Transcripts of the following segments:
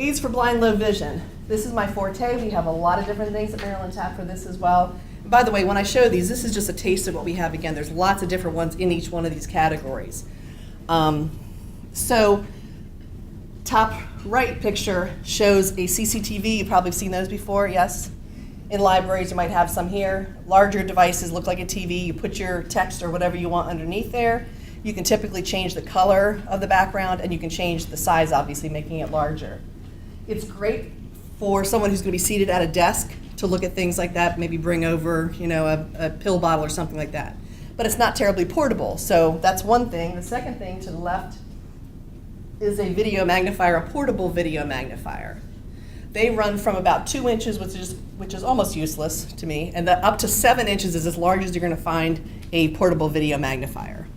Aids for blind, low vision. This is my forte. We have a lot of different things at Maryland Tap for this as well. And by the way, when I show these, this is just a taste of what we have. Again, there's lots of different ones in each one of these categories. So top right picture shows a CCTV. You've probably seen those before, yes? In libraries, you might have some here. Larger devices look like a TV. You put your text or whatever you want underneath there. You can typically change the color of the background, and you can change the size, obviously, making it larger. It's great for someone who's going to be seated at a desk to look at things like that, maybe bring over, you know, a pill bottle or something like that. But it's not terribly portable, so that's one thing. The second thing to the left is a video magnifier, a portable video magnifier. They run from about 2 inches, which is almost useless to me, and up to 7 inches is as large as you're going to find a portable video magnifier.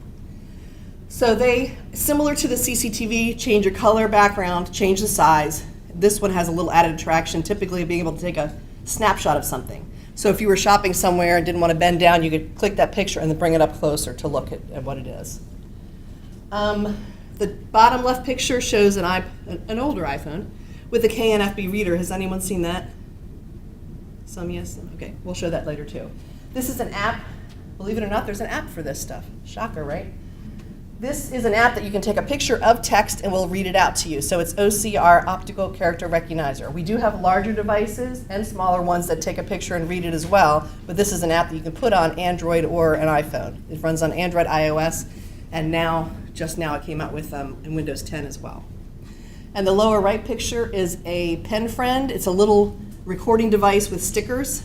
So they, similar to the CCTV, change your color, background, change the size. This one has a little added attraction, typically being able to take a snapshot of something. So if you were shopping somewhere and didn't want to bend down, you could click that picture and then bring it up closer to look at what it is. The bottom left picture shows an older iPhone with a KNFB reader. Has anyone seen that? Some yes? Okay, we'll show that later too. This is an app. Believe it or not, there's an app for this stuff. Shocker, right? This is an app that you can take a picture of text and we'll read it out to you. So it's OCR, Optical Character Recognizer. We do have larger devices and smaller ones that take a picture and read it as well, but this is an app that you can put on Android or an iPhone. It runs on Android, iOS, and just now it came out with in Windows 10 as well. And the lower right picture is a pen friend. It's a little recording device with stickers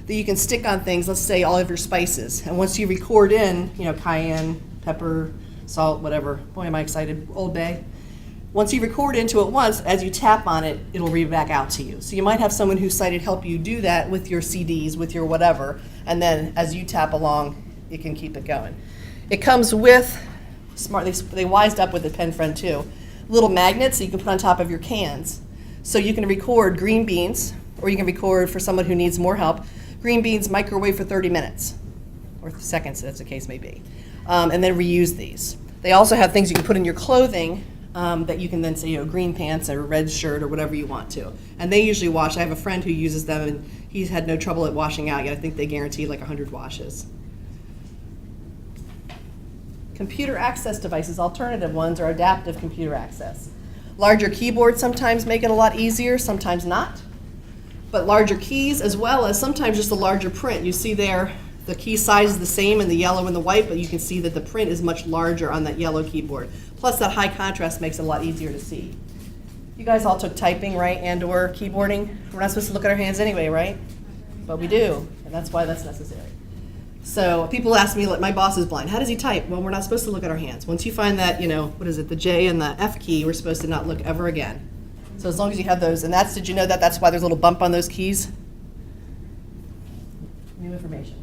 that you can stick on things, let's say all of your spices. And once you record in, you know, cayenne, pepper, salt, whatever. Boy, am I excited. Old Bay. Once you record into it once, as you tap on it, it'll read back out to you. So you might have someone who's sighted help you do that with your CDs, with your whatever, and then as you tap along, it can keep it going. It comes with, they wised up with the pen friend too, little magnets that you can put on top of your cans. So you can record green beans, or you can record for someone who needs more help, green beans microwave for 30 minutes, or seconds as the case may be. And then reuse these. They also have things you can put in your clothing that you can then say, you know, green pants or red shirt or whatever you want to. And they usually wash. I have a friend who uses them and he's had no trouble at washing out yet. I think they guarantee like 100 washes. Computer access devices, alternative ones are adaptive computer access. Larger keyboards sometimes make it a lot easier, sometimes not. But larger keys as well as sometimes just a larger print. You see there, the key size is the same in the yellow and the white, but you can see that the print is much larger on that yellow keyboard. Plus that high contrast makes it a lot easier to see. You guys all took typing, right, and or keyboarding? We're not supposed to look at our hands anyway, right? But we do, and that's why that's necessary. So people ask me, like, my boss is blind. How does he type? Well, we're not supposed to look at our hands. Once you find that, you know, what is it, the J and the F key, we're supposed to not look ever again. So as long as you have those, and did you know that that's why there's a little bump on those keys? New information.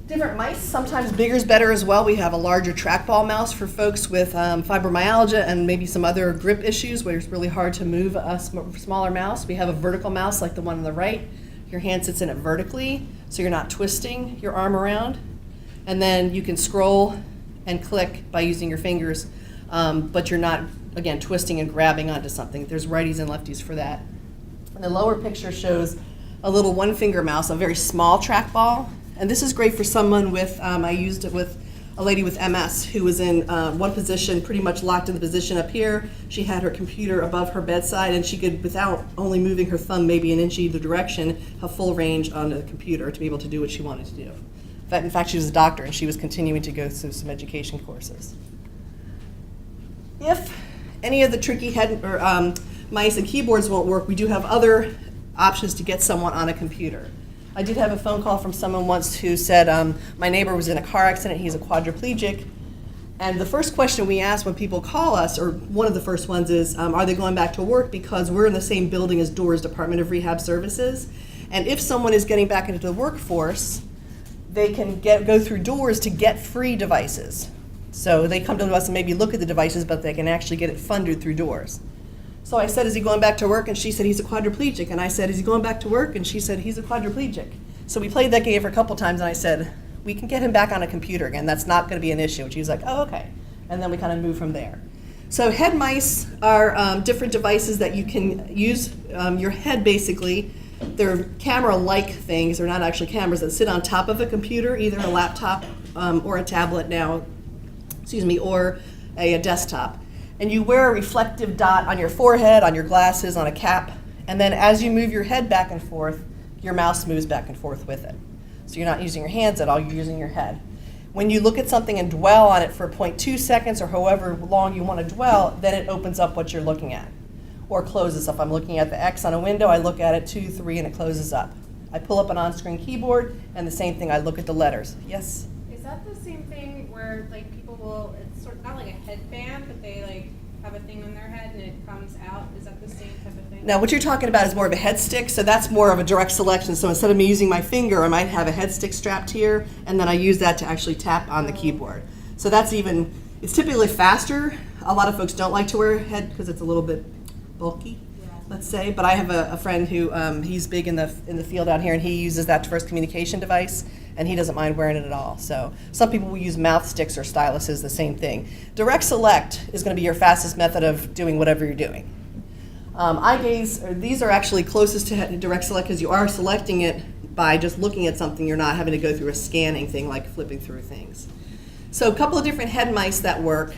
Different mice, sometimes bigger is better as well. We have a larger trackball mouse for folks with fibromyalgia and maybe some other grip issues where it's really hard to move a smaller mouse. We have a vertical mouse like the one on the right. Your hand sits in it vertically, so you're not twisting your arm around. And then you can scroll and click by using your fingers, but you're not, again, twisting and grabbing onto something. There's righties and lefties for that. And the lower picture shows a little one-finger mouse, a very small trackball. And this is great for someone with, I used it with a lady with MS who was in one position, pretty much locked in the position up here. She had her computer above her bedside, and she could, without only moving her thumb maybe an inch either direction, have full range on the computer to be able to do what she wanted to do. In fact, she was a doctor, and she was continuing to go through some education courses. If any of the tricky mice and keyboards won't work, we do have other options to get someone on a computer. I did have a phone call from someone once who said, my neighbor was in a car accident, he's a quadriplegic, and the first question we ask when people call us, or one of the first ones is, are they going back to work, because we're in the same building as DOORS, Department of Rehab Services, and if someone is getting back into the workforce, they can go through DOORS to get free devices. So they come to us and maybe look at the devices, but they can actually get it funded through DOORS. So I said, is he going back to work? And she said, he's a quadriplegic. And I said, is he going back to work? And she said, he's a quadriplegic. So we played that game for a couple times, and I said, we can get him back on a computer again. That's not going to be an issue. And she was like, oh, okay. And then we kind of moved from there. So head mice are different devices that you can use your head basically. They're camera-like things. They're not actually cameras that sit on top of a computer, either a laptop or a tablet now, or a desktop. And you wear a reflective dot on your forehead, on your glasses, on a cap, and then as you move your head back and forth, your mouse moves back and forth with it. So you're not using your hands at all, you're using your head. When you look at something and dwell on it for 0.2 seconds or however long you want to dwell, then it opens up what you're looking at, or closes up. I'm looking at the X on a window, I look at it 2, 3, and it closes up. I pull up an on-screen keyboard, and the same thing, I look at the letters. Yes? Is that the same thing where like people will, it's sort of not like a headband, but they like have a thing on their head and it comes out? Is that the same type of thing? Now, what you're talking about is more of a head stick, so that's more of a direct selection. So instead of me using my finger, I might have a head stick strapped here, and then I use that to actually tap on the keyboard. So that's even, it's typically faster. A lot of folks don't like to wear a head because it's a little bit bulky, let's say. But I have a friend who, he's big in the field out here, and he uses that for his communication device, and he doesn't mind wearing it at all. So some people will use mouth sticks or styluses, the same thing. Direct select is going to be your fastest method of doing whatever you're doing. Eye gaze, these are actually closest to direct select because you are selecting it by just looking at something. You're not having to go through a scanning thing like flipping through things. So a couple of different head mice that work.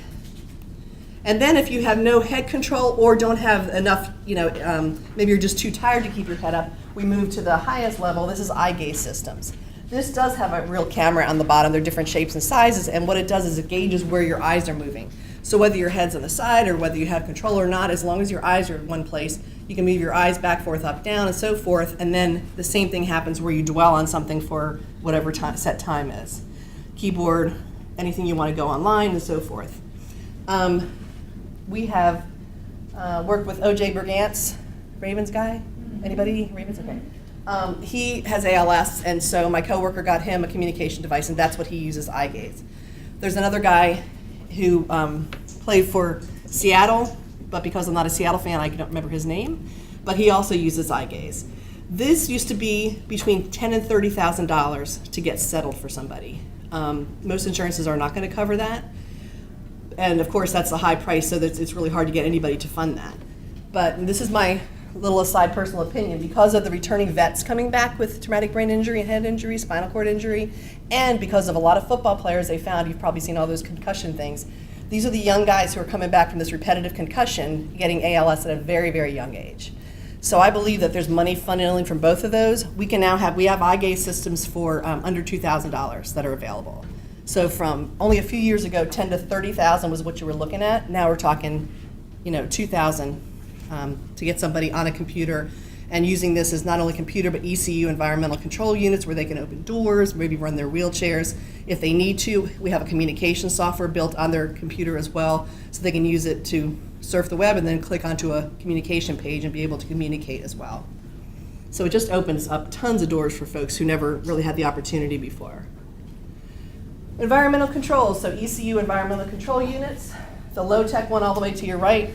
And then if you have no head control or don't have enough, maybe you're just too tired to keep your head up, we move to the highest level. This is eye gaze systems. This does have a real camera on the bottom. They're different shapes and sizes, and what it does is it gauges where your eyes are moving. So whether your head's on the side or whether you have control or not, as long as your eyes are in one place, you can move your eyes back, forth, up, down, and so forth, and then the same thing happens where you dwell on something for whatever set time is. Keyboard, anything you want to go online, and so forth. We have worked with O.J. Brigance, Ravens guy. Anybody? Ravens? Okay. He has ALS, and so my coworker got him a communication device, and that's what he uses, eye gaze. There's another guy who played for Seattle, but because I'm not a Seattle fan, I don't remember his name, but he also uses eye gaze. This used to be between $10,000 and $30,000 to get settled for somebody. Most insurances are not going to cover that. And of course, that's a high price, so that it's really hard to get anybody to fund that. But this is my little aside personal opinion. Because of the returning vets coming back with traumatic brain injury, head injury, spinal cord injury, and because of a lot of football players they found, you've probably seen all those concussion things. These are the young guys who are coming back from this repetitive concussion, getting ALS at a very, very young age. So I believe that there's money funneling from both of those. We have eye gaze systems for under $2,000 that are available. So from only a few years ago, $10,000 to $30,000 was what you were looking at. Now we're talking, $2,000 to get somebody on a computer and using this as not only computer but ECU, environmental control units, where they can open doors, maybe run their wheelchairs if they need to. We have a communication software built on their computer as well, so they can use it to surf the web and then click onto a communication page and be able to communicate as well. So it just opens up tons of doors for folks who never really had the opportunity before. Environmental controls, so ECU environmental control units. The low-tech one all the way to your right.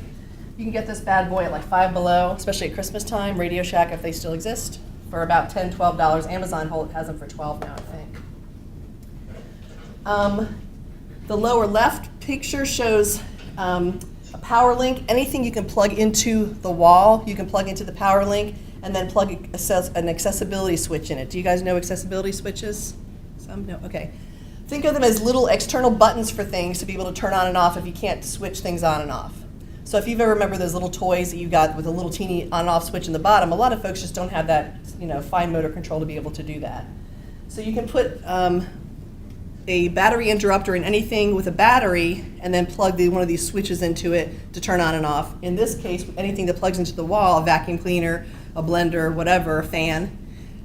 You can get this bad boy at like $5 below, especially at Christmas time. Radio Shack, if they still exist, for about $10, $12. Amazon has them for $12 now, I think. The lower left picture shows a power link. Anything you can plug into the wall, you can plug into the power link and then plug an accessibility switch in it. Do you guys know accessibility switches? Some? No? Okay. Think of them as little external buttons for things to be able to turn on and off if you can't switch things on and off. So if you've ever remember those little toys that you got with a little teeny on and off switch in the bottom, a lot of folks just don't have that, fine motor control to be able to do that. So you can put a battery interrupter in anything with a battery and then plug one of these switches into it to turn on and off. In this case, anything that plugs into the wall, a vacuum cleaner, a blender, whatever, a fan,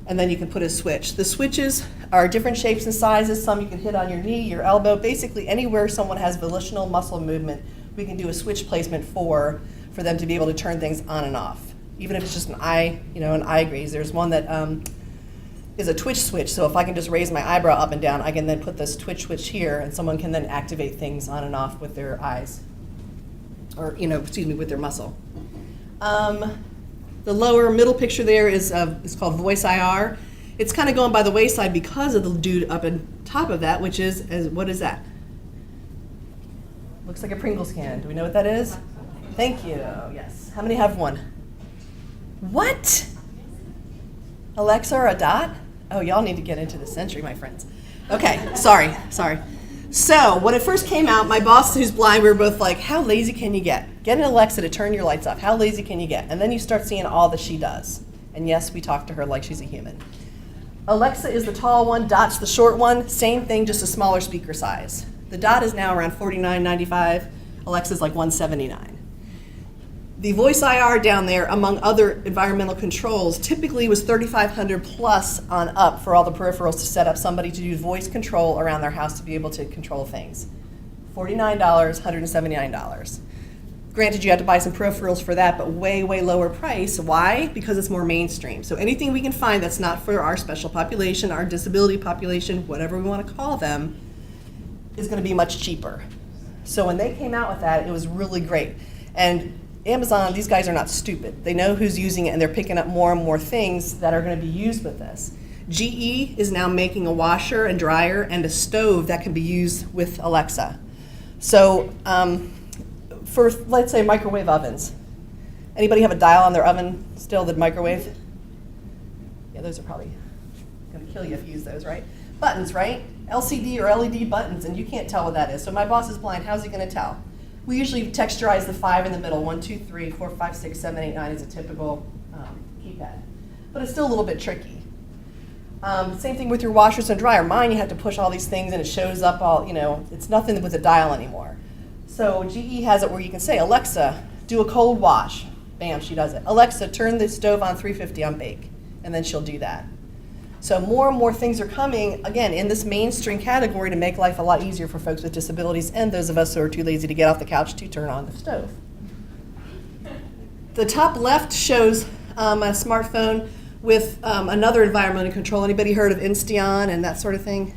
and then you can put a switch. The switches are different shapes and sizes. Some you can hit on your knee, your elbow, basically anywhere someone has volitional muscle movement, we can do a switch placement for them to be able to turn things on and off. Even if it's just an eye gaze. There's one that is a twitch switch, so if I can just raise my eyebrow up and down, I can then put this twitch switch here, and someone can then activate things on and off with their eyes, or with their muscle. The lower middle picture there is called Voice IR. It's kind of going by the wayside because of the dude up on top of that, which is what is that? Looks like a Pringles can. Do we know what that is? Thank you. Yes. How many have one? What? Alexa or a Dot? Oh, y'all need to get into the century, my friends. Okay, sorry. So when it first came out, my boss who's blind, we were both like, how lazy can you get? Get an Alexa to turn your lights off. How lazy can you get? And then you start seeing all that she does. And yes, we talk to her like she's a human. Alexa is the tall one, Dot's the short one. Same thing, just a smaller speaker size. The Dot is now around $49.95. Alexa's like $179. The voice IR down there, among other environmental controls, typically was $3,500 plus on up for all the peripherals to set up somebody to do voice control around their house to be able to control things. $49, $179. Granted, you have to buy some peripherals for that, but way, way lower price. Why? Because it's more mainstream. So anything we can find that's not for our special population, our disability population, whatever we want to call them, is going to be much cheaper. So when they came out with that, it was really great. And Amazon, these guys are not stupid. They know who's using it, and they're picking up more and more things that are going to be used with this. GE is now making a washer and dryer and a stove that can be used with Alexa. So for, let's say, microwave ovens. Anybody have a dial on their oven still, the microwave? Yeah, those are probably going to kill you if you use those, right? Buttons, right? LCD or LED buttons, and you can't tell what that is. So my boss is blind. How's he going to tell? We usually texturize the 5 in the middle. 1, 2, 3, 4, 5, 6, 7, 8, 9 is a typical keypad. But it's still a little bit tricky. Same thing with your washers and dryer. Mine, you have to push all these things and it shows up all, it's nothing with a dial anymore. So GE has it where you can say, Alexa, do a cold wash. Bam, she does it. Alexa, turn the stove on 350 on bake. And then she'll do that. So more and more things are coming, again, in this mainstream category to make life a lot easier for folks with disabilities and those of us who are too lazy to get off the couch to turn on the stove. The top left shows a smartphone with another environmental control. Anybody heard of Insteon and that sort of thing?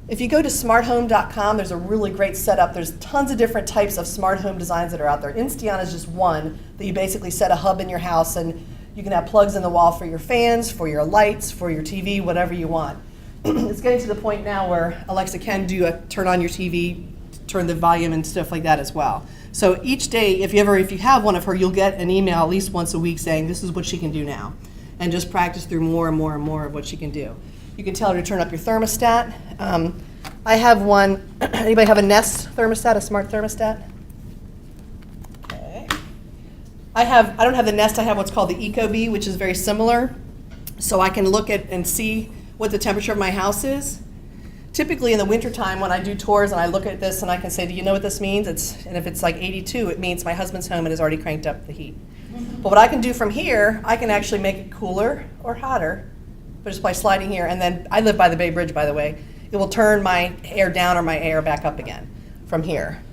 If you go to smarthome.com, there's a really great setup. There's tons of different types of smart home designs that are out there. Insteon is just one that you basically set a hub in your house and you can have plugs in the wall for your fans, for your lights, for your TV, whatever you want. It's getting to the point now where Alexa can do turn on your TV, turn the volume and stuff like that as well. So each day, if you have one of her, you'll get an email at least once a week saying this is what she can do now. And just practice through more and more and more of what she can do. You can tell her to turn up your thermostat. I have one. Anybody have a Nest thermostat, a smart thermostat? Okay. I don't have the Nest. I have what's called the Ecobee, which is very similar. So I can look at and see what the temperature of my house is. Typically in the wintertime when I do tours and I look at this and I can say, do you know what this means? And if it's like 82, it means my husband's home and has already cranked up the heat. But what I can do from here, I can actually make it cooler or hotter, but just by sliding here. And then I live by the Bay Bridge, by the way. It will turn my air down or my air back up again from here.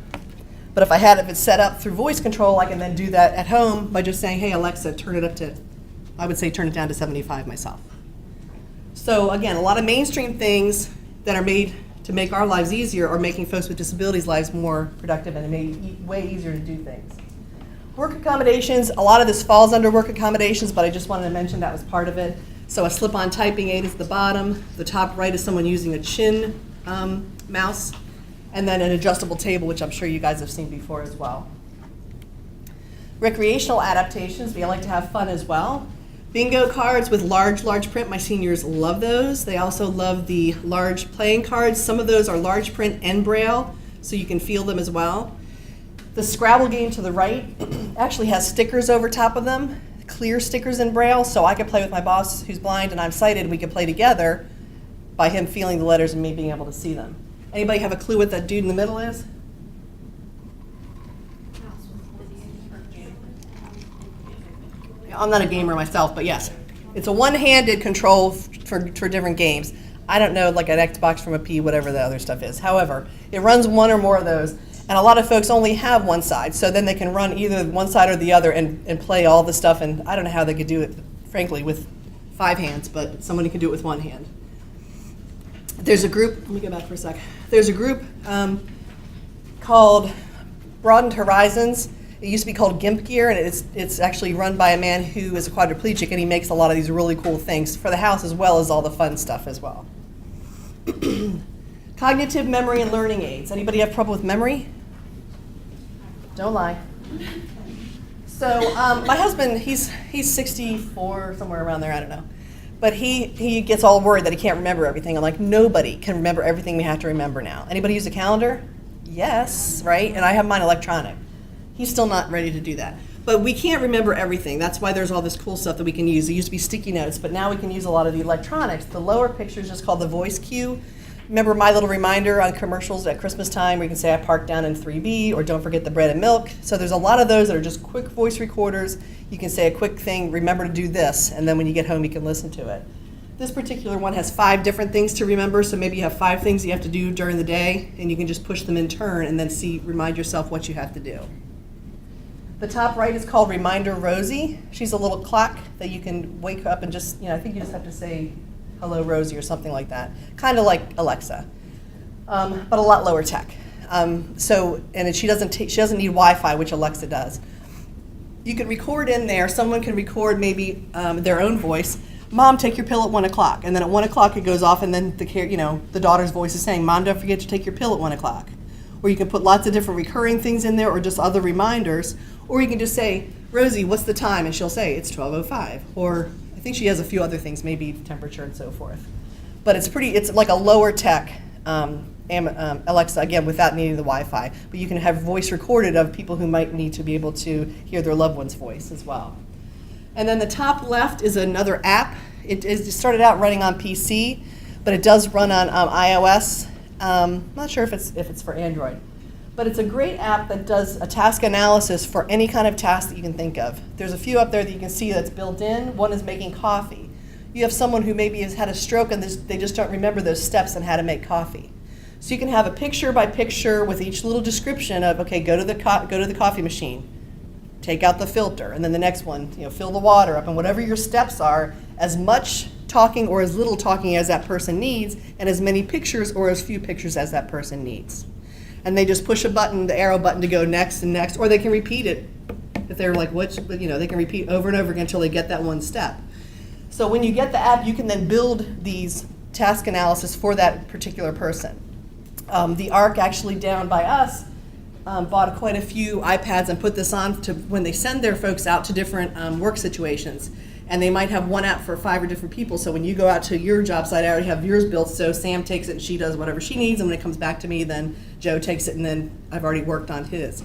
But if it's set up through voice control, I can then do that at home by just saying, hey, Alexa, turn it up to, I would say turn it down to 75 myself. So again, a lot of mainstream things that are made to make our lives easier are making folks with disabilities' lives more productive and made it way easier to do things. Work accommodations, a lot of this falls under work accommodations, but I just wanted to mention that was part of it. So a slip-on typing aid is the bottom. The top right is someone using a chin mouse. And then an adjustable table, which I'm sure you guys have seen before as well. Recreational adaptations, we like to have fun as well. Bingo cards with large print. My seniors love those. They also love the large playing cards. Some of those are large print and Braille, so you can feel them as well. The Scrabble game to the right actually has stickers over top of them, clear stickers in Braille, so I could play with my boss who's blind and I'm sighted, and we could play together by him feeling the letters and me being able to see them. Anybody have a clue what that dude in the middle is? I'm not a gamer myself, but yes. It's a one-handed control for different games. I don't know, like an Xbox from a P, whatever the other stuff is. However, it runs one or more of those. And a lot of folks only have one side, so then they can run either one side or the other and play all the stuff. And I don't know how they could do it, frankly, with 5 hands, but somebody can do it with 1 hand. There's a group, let me go back for a sec. There's a group called Broadened Horizons. It used to be called Gimp Gear, and it's actually run by a man who is a quadriplegic, and he makes a lot of these really cool things for the house as well as all the fun stuff as well. Cognitive memory and learning aids. Anybody have trouble with memory? Don't lie. So my husband, he's 64, somewhere around there, I don't know. But he gets all worried that he can't remember everything. I'm like, nobody can remember everything we have to remember now. Anybody use a calendar? Yes, right? And I have mine electronic. He's still not ready to do that. But we can't remember everything. That's why there's all this cool stuff that we can use. It used to be sticky notes, but now we can use a lot of the electronics. The lower picture is just called the voice cue. Remember my little reminder on commercials at Christmas time where you can say I parked down in 3B or don't forget the bread and milk. So there's a lot of those that are just quick voice recorders. You can say a quick thing, remember to do this, and then when you get home you can listen to it. This particular one has 5 different things to remember, so maybe you have 5 things you have to do during the day, and you can just push them in turn and then remind yourself what you have to do. The top right is called Reminder Rosie. She's a little clock that you can wake up and just, I think you just have to say, hello Rosie or something like that. Kind of like Alexa, but a lot lower tech. She doesn't need Wi-Fi, which Alexa does. You can record in there, someone can record maybe their own voice. Mom, take your pill at 1 o'clock. And then at 1 o'clock it goes off and then the daughter's voice is saying, Mom, don't forget to take your pill at 1 o'clock. Or you can put lots of different recurring things in there or just other reminders. Or you can just say, Rosie, what's the time? And she'll say, it's 12:05. Or I think she has a few other things, maybe temperature and so forth. But it's like a lower tech Alexa, again, without needing the Wi-Fi. But you can have voice recorded of people who might need to be able to hear their loved one's voice as well. And then the top left is another app. It started out running on PC, but it does run on iOS. Not sure if it's for Android. But it's a great app that does a task analysis for any kind of task that you can think of. There's a few up there that you can see that's built in. One is making coffee. You have someone who maybe has had a stroke and they just don't remember those steps on how to make coffee. So you can have a picture by picture with each little description of, okay, go to the coffee machine, take out the filter, and then the next one, fill the water up, and whatever your steps are, as much talking or as little talking as that person needs, and as many pictures or as few pictures as that person needs. And they just push a button, the arrow button, to go next and next, or they can repeat it if they're like, they can repeat over and over again until they get that one step. So when you get the app, you can then build these task analysis for that particular person. The ARC actually down by us bought quite a few iPads and put this on to when they send their folks out to different work situations. And they might have one app for 5 or different people. So when you go out to your job site, I already have yours built. So Sam takes it and she does whatever she needs. And when it comes back to me, then Joe takes it and then I've already worked on his.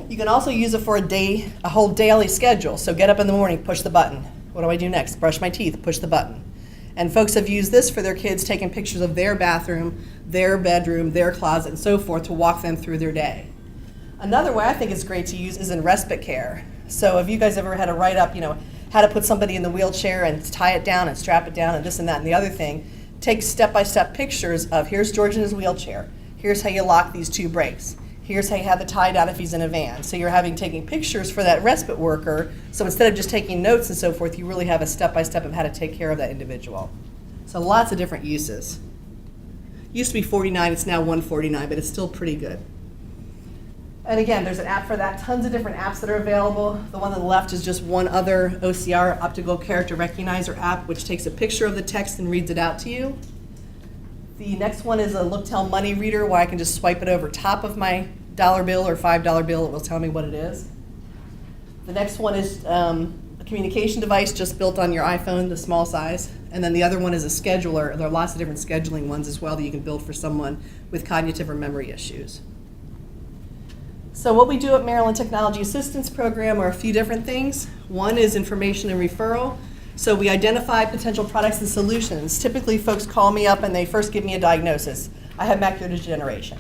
You can also use it for a whole daily schedule. So get up in the morning, push the button. What do I do next? Brush my teeth, push the button. And folks have used this for their kids, taking pictures of their bathroom, their bedroom, their closet, and so forth to walk them through their day. Another way I think it's great to use is in respite care. So have you guys ever had to write up, how to put somebody in the wheelchair and tie it down and strap it down and this and that and the other thing? Take step-by-step pictures of here's George in his wheelchair. Here's how you lock these 2 brakes. Here's how you have the tie down if he's in a van. So you're taking pictures for that respite worker. So instead of just taking notes and so forth, you really have a step-by-step of how to take care of that individual. So lots of different uses. Used to be $49, it's now $149, but it's still pretty good. And again, there's an app for that, tons of different apps that are available. The one on the left is just one other OCR, Optical Character Recognizer app, which takes a picture of the text and reads it out to you. The next one is a Look Tell Money Reader, where I can just swipe it over top of my dollar bill or $5 bill. It will tell me what it is. The next one is a communication device just built on your iPhone, the small size. And then the other one is a scheduler. There are lots of different scheduling ones as well that you can build for someone with cognitive or memory issues. So what we do at Maryland Technology Assistance Program are a few different things. One is information and referral. So we identify potential products and solutions. Typically folks call me up and they first give me a diagnosis. I have macular degeneration.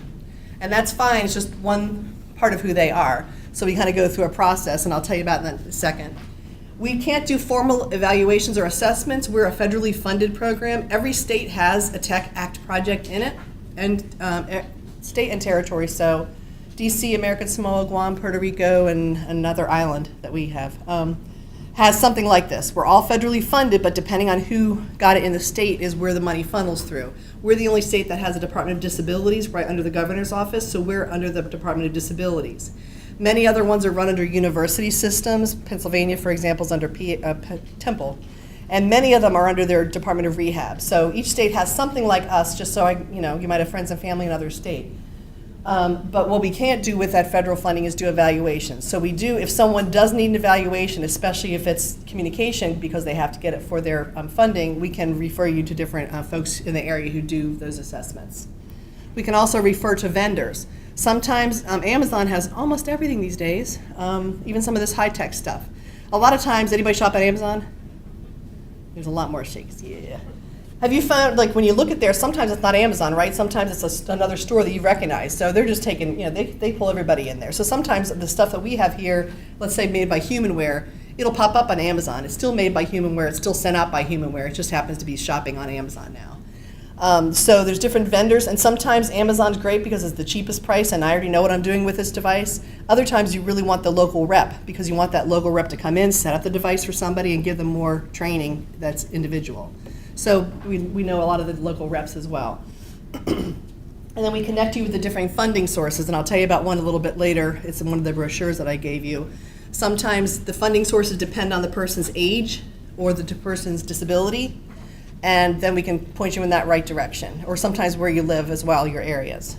And that's fine, it's just one part of who they are. So we kind of go through a process, and I'll tell you about that in a second. We can't do formal evaluations or assessments. We're a federally funded program. Every state has a Tech Act project in it, and state and territory. So DC, American Samoa, Guam, Puerto Rico, and another island that we have, has something like this. We're all federally funded, but depending on who got it in the state is where the money funnels through. We're the only state that has a Department of Disabilities right under the governor's office, so we're under the Department of Disabilities. Many other ones are run under university systems. Pennsylvania, for example, is under Temple. And many of them are under their Department of Rehab. So each state has something like us, just so you might have friends and family in another state. But what we can't do with that federal funding is do evaluations. So we do, if someone does need an evaluation, especially if it's communication, because they have to get it for their funding, we can refer you to different folks in the area who do those assessments. We can also refer to vendors. Sometimes Amazon has almost everything these days, even some of this high-tech stuff. A lot of times, anybody shop at Amazon? There's a lot more shakes, yeah. Have you found, like, when you look at there, sometimes it's not Amazon, right? Sometimes it's another store that you recognize. So they're just taking, they pull everybody in there. So sometimes the stuff that we have here, let's say made by Humanware, it'll pop up on Amazon. It's still made by Humanware. It's still sent out by Humanware. It just happens to be shopping on Amazon now. So there's different vendors, and sometimes Amazon's great because it's the cheapest price and I already know what I'm doing with this device. Other times you really want the local rep because you want that local rep to come in, set up the device for somebody, and give them more training that's individual. So we know a lot of the local reps as well. And then we connect you with the different funding sources, and I'll tell you about one a little bit later. It's in one of the brochures that I gave you. Sometimes the funding sources depend on the person's age or the person's disability, and then we can point you in that right direction, or sometimes where you live as well, your areas.